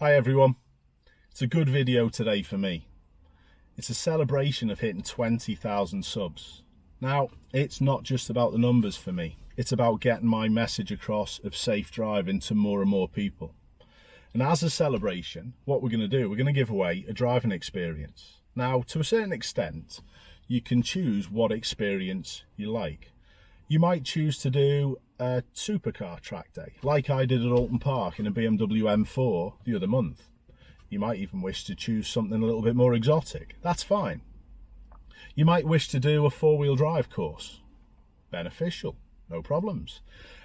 Hi everyone, it's a good video today for me. It's a celebration of hitting 20,000 subs. Now, it's not just about the numbers for me, it's about getting my message across of safe driving to more and more people. And as a celebration, what we're going to do, we're going to give away a driving experience. Now, to a certain extent, you can choose what experience you like. You might choose to do a supercar track day, like I did at Alton Park in a BMW M4 the other month. You might even wish to choose something a little bit more exotic. That's fine. You might wish to do a four-wheel drive course. Beneficial, no problems.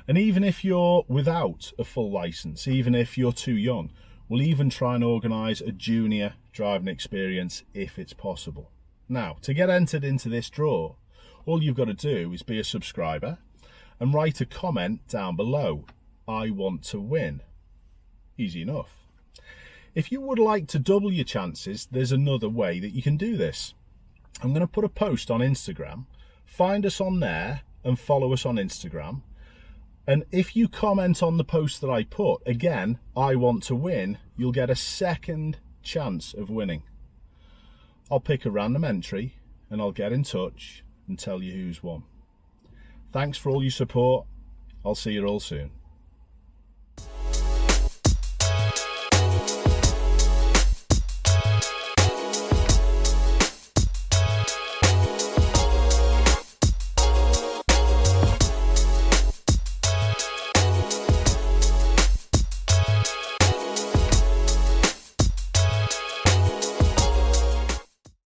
And even if you're without a full license, even if you're too young, we'll even try and organise a junior driving experience if it's possible. Now, to get entered into this draw, all you've got to do is be a subscriber and write a comment down below. I want to win. Easy enough. If you would like to double your chances, there's another way that you can do this. I'm going to put a post on Instagram. Find us on there and follow us on Instagram. And if you comment on the post that I put, again, I want to win, you'll get a second chance of winning. I'll pick a random entry and I'll get in touch and tell you who's won. Thanks for all your support. I'll see you all soon.